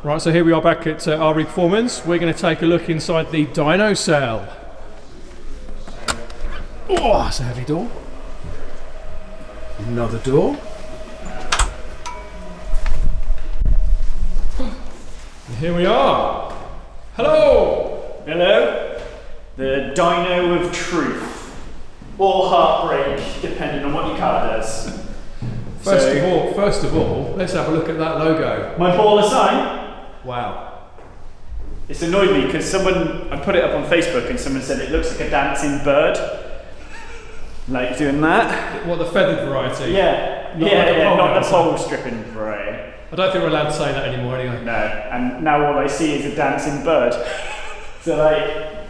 Right, so here we are back at REPerformance. We're going to take a look inside the dyno cell. Oh, that's a heavy door. Another door. And here we are. Hello! Hello. The dyno of truth. Or heartbreak, depending on what your car does. First of all, let's have a look at that logo. My baller sign. Wow. It's annoyed me because I put it up on Facebook and someone said it looks like a dancing bird. Like doing that. What, the feathered variety? Yeah. Not the pole stripping variety. I don't think we're allowed to say that anymore anyway. No, and now all I see is a dancing bird. So like,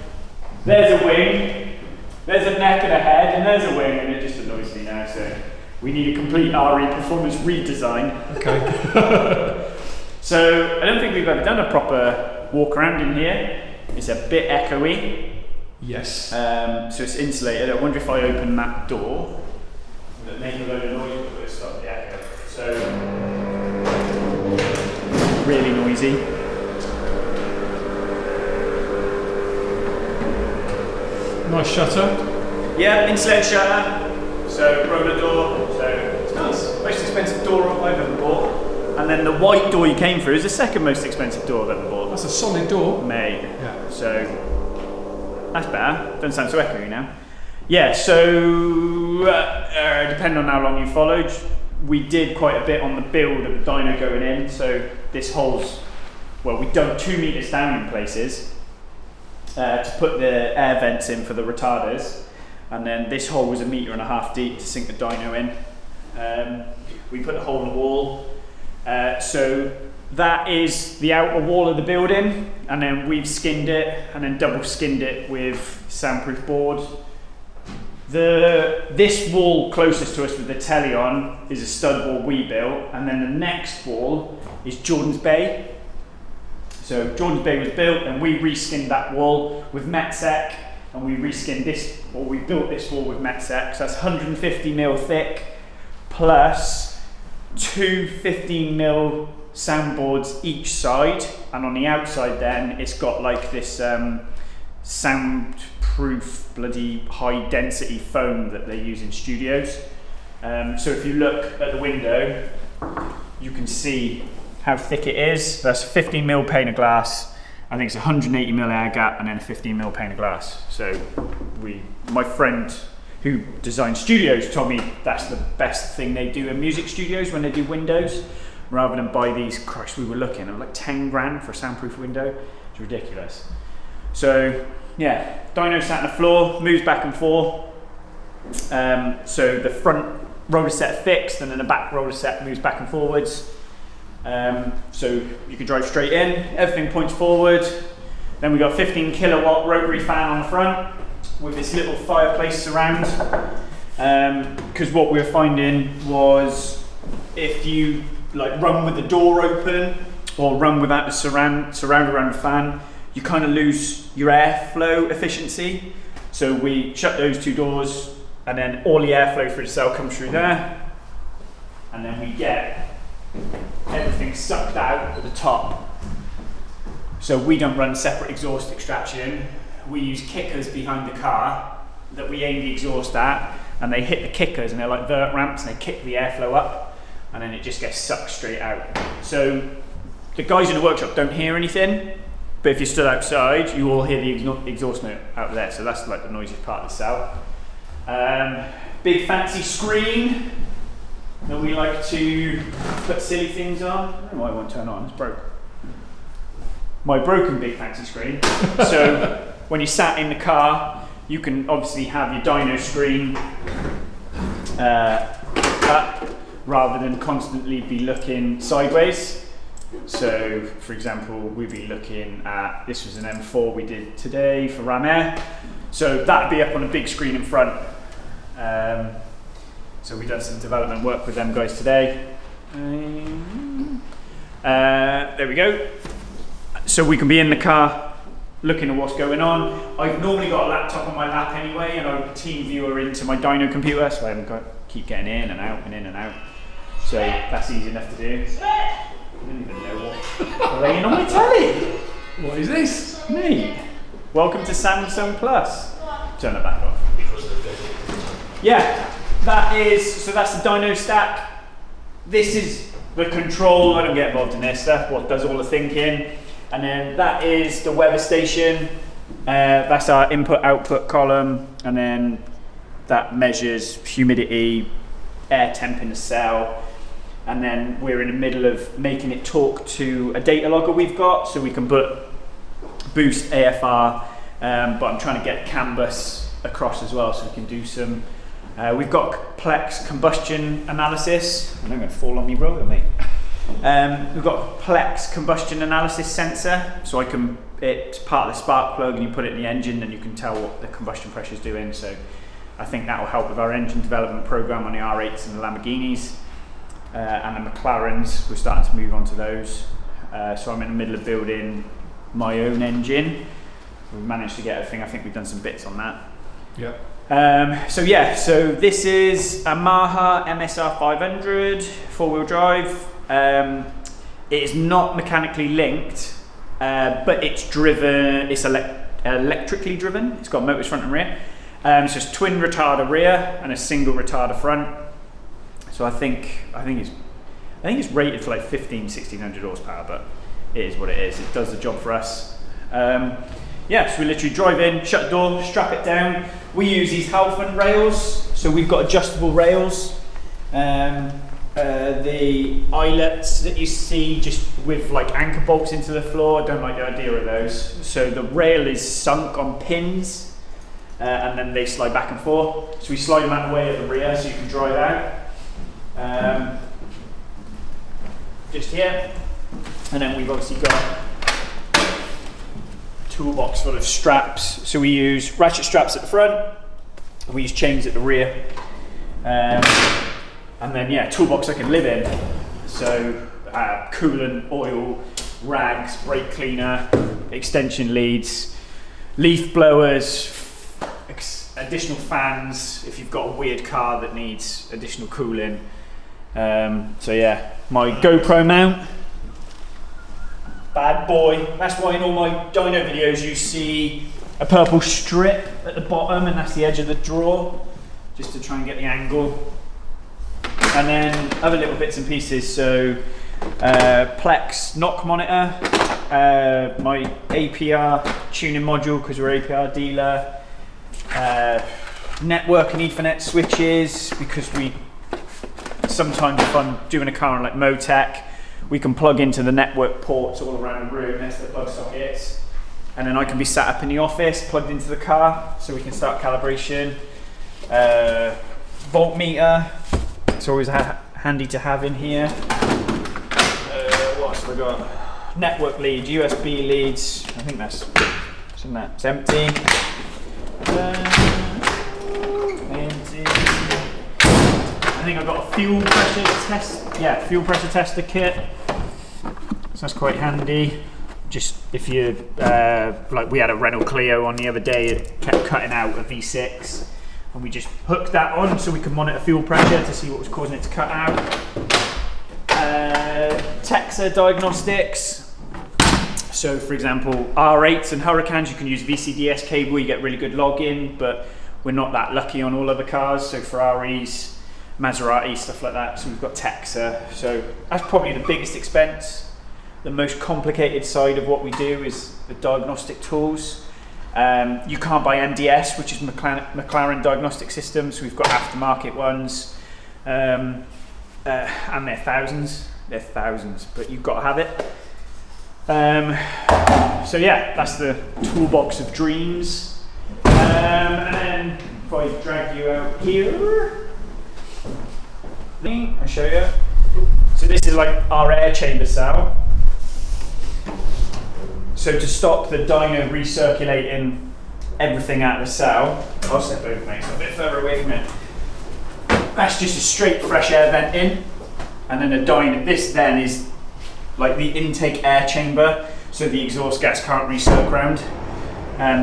there's a wing, there's a neck and a head, and there's a wing, and it just annoys me now, so we need a complete REPerformance redesign. Okay. So, I don't think we've ever done a proper walk around in here. It's a bit echoey. Yes. So it's insulated. I wonder if I open that door, will it make a load of noise, but it'll stop the echo. So, really noisy. Nice shutter. Yeah, insulated shutter. So roller door. So it's nice. Most expensive door I've ever bought. And then the white door you came through is the second most expensive door I've ever bought. That's a solid door. Mate. Yeah. So that's better. Doesn't sound so echoey now. Yeah. So depending on how long you followed, we did quite a bit on the build of the dyno going in. So this hole's, well, we dug 2 meters down in places to put the air vents in for the retarders, and then this hole was 1.5 meters deep to sink the dyno in. We put a hole in the wall. So that is the outer wall of the building, and then we've skinned it and then double skinned it with soundproof board. This wall closest to us with the telly on is a stud wall we built, and then the next wall is Jordan's Bay. So Jordan's Bay was built, and we reskinned that wall with MoTeC, and we reskinned this, or we built this wall with MoTeC. So that's 150mm thick plus 2 15mm soundboards each side, and on the outside then it's got like this soundproof bloody high density foam that they use in studios. So if you look at the window, you can see how thick it is. That's a 15mm pane of glass. I think it's 180mm air gap and then a 15mm pane of glass. So my friend who designs studios told me that's the best thing they do in music studios when they do windows, rather than buy these. Christ, we were looking at like 10 grand for a soundproof window. It's ridiculous. So yeah, dyno sat on the floor, moves back and forth. So the front roller set fixed, and then the back roller set moves back and forwards. So you can drive straight in, everything points forward. Then we got 15 kilowatt rotary fan on the front with this little fireplace surround. Because what we were finding was if you like run with the door open or run without the surround around the fan, you kind of lose your airflow efficiency. So we shut those 2 doors, and then all the airflow through the cell comes through there, and then we get everything sucked out at the top. So we don't run separate exhaust extraction. We use kickers behind the car that we aim the exhaust at, and they hit the kickers, and they're like vert ramps, and they kick the airflow up, and then it just gets sucked straight out. So the guys in the workshop don't hear anything, but if you stood outside, you all hear the exhaust note out there. So that's like the noisiest part of the cell. Big fancy screen that we like to put silly things on. I don't know why it won't turn on, it's broke. My broken big fancy screen. So when you sat in the car, you can obviously have your dyno screen up rather than constantly be looking sideways. So for example, we'd be looking at, this was an M4 we did today for Ram. So that'd be up on a big screen in front. So we've done some development work with them guys today. There we go. So we can be in the car looking at what's going on. I've normally got a laptop on my lap anyway, and I team viewer into my dyno computer, so I haven't got to keep getting in and out and in and out. So that's easy enough to do. I don't even know what Laying on my telly. What is this? Mate, welcome to Samsung Plus. Turn it back off. Yeah, that's the dyno stack. This is the control. I don't get involved in this stuff. What does all the thinking? And then that is the weather station. That's our input-output column, and then that measures humidity, air temp in the cell. And then we're in the middle of making it talk to a data logger we've got, so we can boost AFR, but I'm trying to get CAN bus across as well, so we can do some. We've got Plex combustion analysis. I'm going to fall on me roller, mate. We've got Plex combustion analysis sensor, so it's part of the spark plug, and you put it in the engine, and you can tell what the combustion pressure is doing. So I think that will help with our engine development program on the R8s and the Lamborghinis. And the McLarens, we're starting to move on to those. So I'm in the middle of building my own engine. We've managed to get everything. I think we've done some bits on that. Yeah. So this is a MAHA MSR 500 four-wheel drive. It is not mechanically linked, but it's driven. It's electrically driven. It's got motors front and rear. So it's twin retarder rear and a single retarder front. So I think it's rated for like 1600 horsepower, but it is what it is. It does the job for us. So we literally drive in, shut the door, strap it down. We use these Halfon rails, so we've got adjustable rails. The eyelets that you see just with like anchor bolts into the floor, I don't like the idea of those. So the rail is sunk on pins, and then they slide back and forth. So we slide them out of the way at the rear so you can drive out. Just here, and then we've obviously got a toolbox full of straps. So we use ratchet straps at the front, we use chains at the rear, and then toolbox I can live in. So coolant, oil, rags, brake cleaner, extension leads, leaf blowers, additional fans if you've got a weird car that needs additional cooling. My GoPro mount, bad boy. That's why in all my dyno videos you see a purple strip at the bottom, and that's the edge of the drawer, just to try and get the angle. And then other little bits and pieces. So Plex knock monitor, my APR tuning module because we're APR dealer. Network and Ethernet switches, because sometimes if I'm doing a car on like MoTeC, we can plug into the network ports all around the room. That's the plug sockets, and then I can be sat up in the office plugged into the car so we can start calibration. Voltmeter, it's always handy to have in here. What else have I got? Network leads, USB leads. I think that's it's empty. I think I've got a fuel pressure tester kit. So that's quite handy. Just if you like, we had a Renault Clio on the other day, it kept cutting out a V6, and we just hooked that on so we could monitor fuel pressure to see what was causing it to cut out. Texer diagnostics. So for example, R8s and Hurricanes, you can use VCDS cable, you get really good login, but we're not that lucky on all other cars. So Ferraris, Maserati, stuff like that. So we've got Texer. So that's probably the biggest expense. The most complicated side of what we do is the diagnostic tools. You can't buy MDS, which is McLaren diagnostic systems. So we've got aftermarket ones, and they're thousands. They're thousands, but you've got to have it. That's the toolbox of dreams. And then if I drag you out here, I'll show you. So this is like our air chamber cell. So to stop the dyno recirculating everything out of the cell, I'll step over, mate, so a bit further away from it. That's just a straight fresh air vent in, and then a dyno. This then is like the intake air chamber, so the exhaust gas can't recirc round.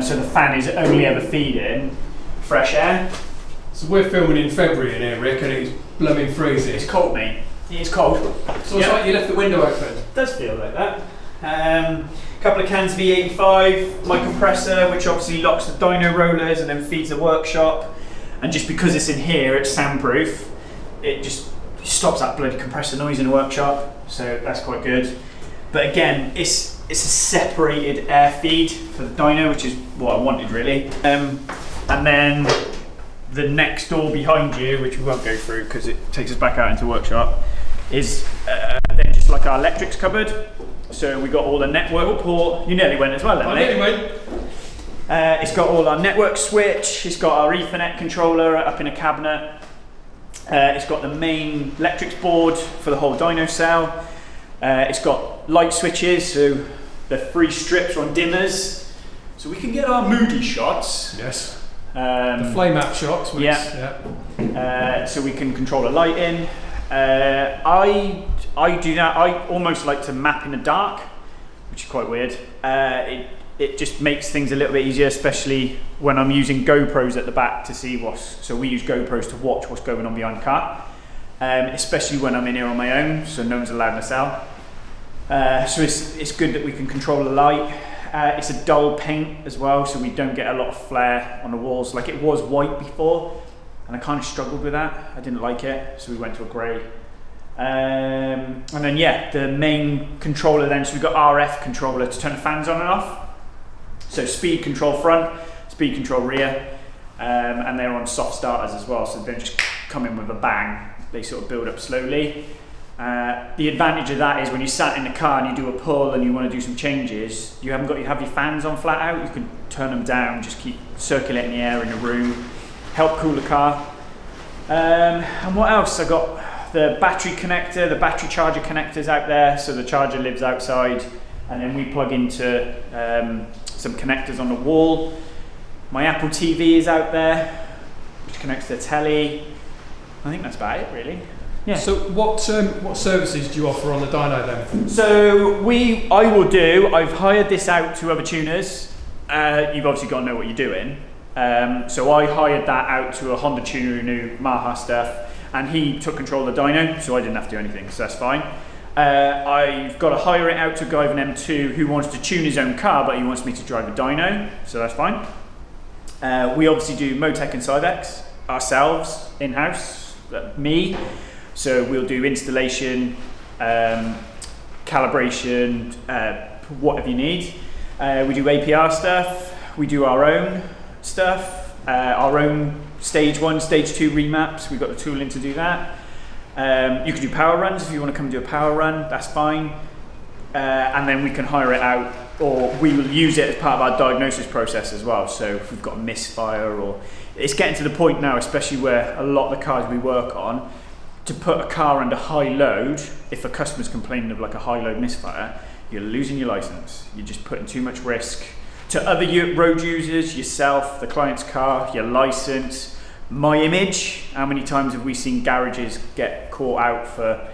So the fan is only ever feeding fresh air. So we're filming in February in here, Rick, and it's blooming freezing. It's cold, mate. It's cold. So it's like you left the window open. It does feel like that. Couple of cans V85, my compressor, which obviously locks the dyno rollers and then feeds the workshop. And just because it's in here, it's soundproof. It just stops that bloody compressor noise in the workshop, so that's quite good. But again, it's a separated air feed for the dyno, which is what I wanted really. And then the next door behind you, which we won't go through because it takes us back out into the workshop, is then just like our electrics cupboard. So we got all the network port. You nearly went as well, then, mate. Anyway. It's got all our network switch. It's got our Ethernet controller up in a cabinet. It's got the main electrics board for the whole dyno cell. It's got light switches, so the 3 strips on dimmers, so we can get our moody shots. Yes. The flame up shots. So we can control the lighting. I do that. I almost like to map in the dark, which is quite weird. It just makes things a little bit easier, especially when I'm using GoPros at the back to see so we use GoPros to watch what's going on behind the car, especially when I'm in here on my own, so no one's allowed in the cell. So it's good that we can control the light. It's a dull paint as well, so we don't get a lot of flare on the walls. Like, it was white before, and I kind of struggled with that. I didn't like it, so we went to a grey. And then the main controller then, so we've got RF controller to turn the fans on and off. So speed control front, speed control rear, and they're on soft starters as well, so they don't just come in with a bang, they sort of build up slowly. The advantage of that is when you sat in the car and you do a pull and you want to do some changes, you have your fans on flat out, you can turn them down, just keep circulating the air in the room, help cool the car. And what else? I got the battery connector, the battery charger connectors out there, so the charger lives outside, and then we plug into some connectors on the wall. My Apple TV is out there, which connects to the telly. I think that's about it, really. Yeah. So what services do you offer on the dyno then? So I've hired this out to other tuners. You've obviously got to know what you're doing. So I hired that out to a Honda tuner who knew MAHA stuff, and he took control of the dyno, so I didn't have to do anything, so that's fine. I've got to hire it out to a guy with an M2 who wants to tune his own car, but he wants me to drive a dyno, so that's fine. We obviously do MoTeC and Syvecs ourselves, in-house, me. So we'll do installation, calibration, whatever you need. We do APR stuff, we do our own stuff, our own stage 1, stage 2 remaps, we've got the tooling to do that. You can do power runs if you want to come and do a power run, that's fine. And then we can hire it out, or we will use it as part of our diagnosis process as well. So if we've got a misfire, or it's getting to the point now, especially where a lot of the cars we work on, to put a car under high load, if a customer's complaining of like a high load misfire, you're losing your license. You're just putting too much risk to other road users, yourself, the client's car, your license, my image. How many times have we seen garages get caught out for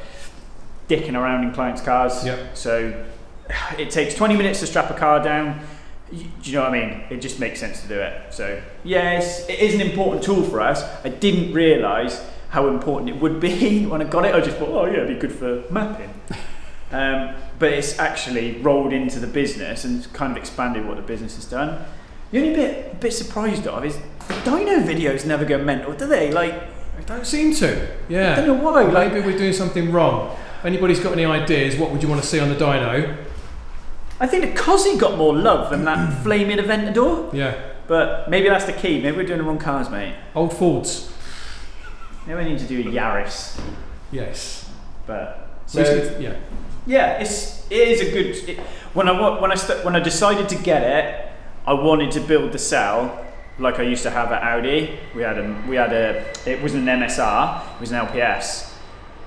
dicking around in clients' cars? Yep. So it takes 20 minutes to strap a car down. Do you know what I mean? It just makes sense to do it. So yes, it is an important tool for us. I didn't realise how important it would be when I got it. I just thought, oh yeah, it'd be good for mapping. But it's actually rolled into the business and kind of expanded what the business has done. The only bit surprised of is the dyno videos never go mental, do they? Like, They don't seem to. Yeah. I don't know why. Maybe we're doing something wrong. If anybody's got any ideas, what would you want to see on the dyno? I think the Cosy got more love than that flaming Aventador. Yeah. But maybe that's the key. Maybe we're doing the wrong cars, mate. Old Fords. Maybe we need to do a Yaris. Yes. But So, yeah. yeah, it is a good. When I decided to get it, I wanted to build the cell like I used to have at Audi. We had a. It wasn't an MSR. It was an LPS,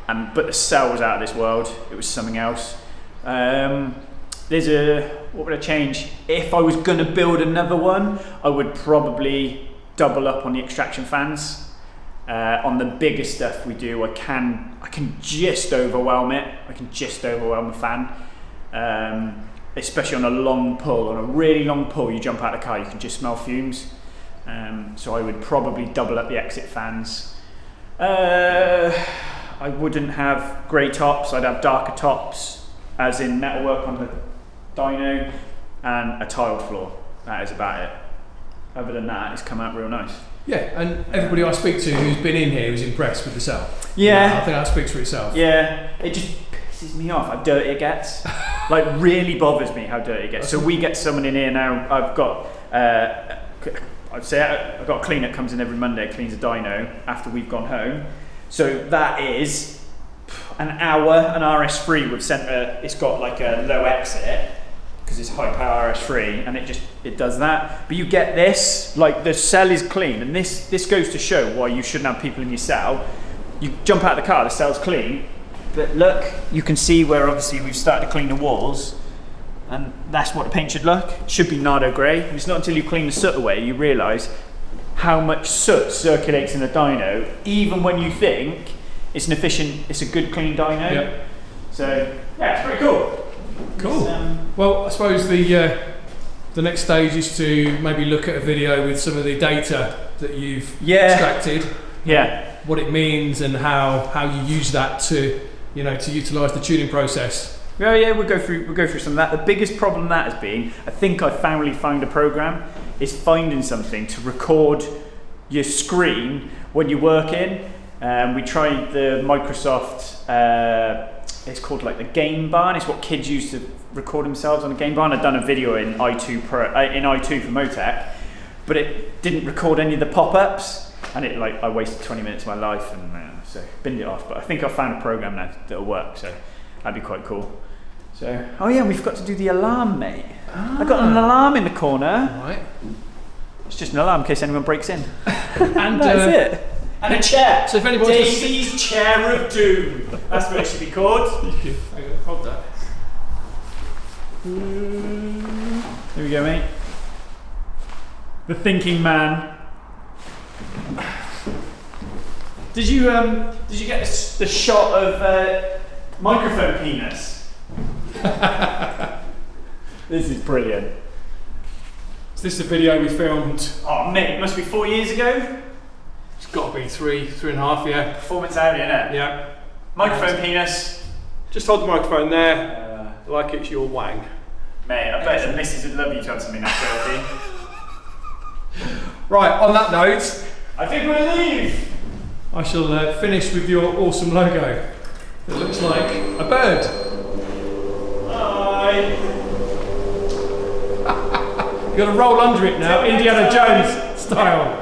but the cell was out of this world. It was something else. What would I change? If I was going to build another one, I would probably double up on the extraction fans. On the bigger stuff we do, I can just overwhelm it. I can just overwhelm the fan, especially on a long pull. On a really long pull, you jump out of the car, you can just smell fumes. So I would probably double up the exit fans. I wouldn't have grey tops. I'd have darker tops, as in metalwork on the dyno, and a tiled floor. That is about it. Other than that, it's come out real nice. Yeah, and everybody I speak to who's been in here was impressed with the cell. Yeah. I think that speaks for itself. Yeah, it just pisses me off how dirty it gets. Like, really bothers me how dirty it gets. So we get someone in here now. I've got I've got a cleaner that comes in every Monday, cleans a dyno after we've gone home. So that is an hour, an RS3 with centre. It's got like a low exit because it's high power RS3, and it does that. But you get this, like the cell is clean, and this goes to show why you shouldn't have people in your cell. You jump out of the car, the cell's clean, but look, you can see where obviously we've started to clean the walls. And that's what the paint should look. It should be nardo grey. And it's not until you clean the soot away you realise how much soot circulates in a dyno, even when you think it's a good clean dyno. Yep. So yeah, it's pretty cool. Cool. Well, I suppose the next stage is to maybe look at a video with some of the data that you've extracted. Yeah. What it means and how you use that to utilise the tuning process. Yeah, we'll go through some of that. The biggest problem that has been, I think I finally found a program, is finding something to record your screen when you're working. We tried the Microsoft, it's called like the Game Bar, and it's what kids use to record themselves on a Game Bar. And I've done a video in i2 for MoTeC, but it didn't record any of the pop-ups, and I wasted 20 minutes of my life, and so binned it off. But I think I found a program now that'll work, so that'd be quite cool. So, oh yeah, we forgot to do the alarm, mate. I got an alarm in the corner. Right. It's just an alarm in case anyone breaks in. And that's it. And a chair. So if anybody's Davey's Chair of Doom. That's what it should be called. Hang on, hold that. Here we go, mate. The thinking man. Did you get the shot of microphone penis? This is brilliant. Is this the video we filmed? Oh mate, it must be 4 years ago. It's got to be three and a half, yeah. Performance Audi, innit? Yeah. Microphone penis. Just hold the microphone there, like it's your wang. Mate, I bet the missus would love you to have something that filthy. Right, on that note, I think we'll leave. I shall finish with your awesome logo. It looks like a bird. Bye. You've got to roll under it now, Indiana Jones style.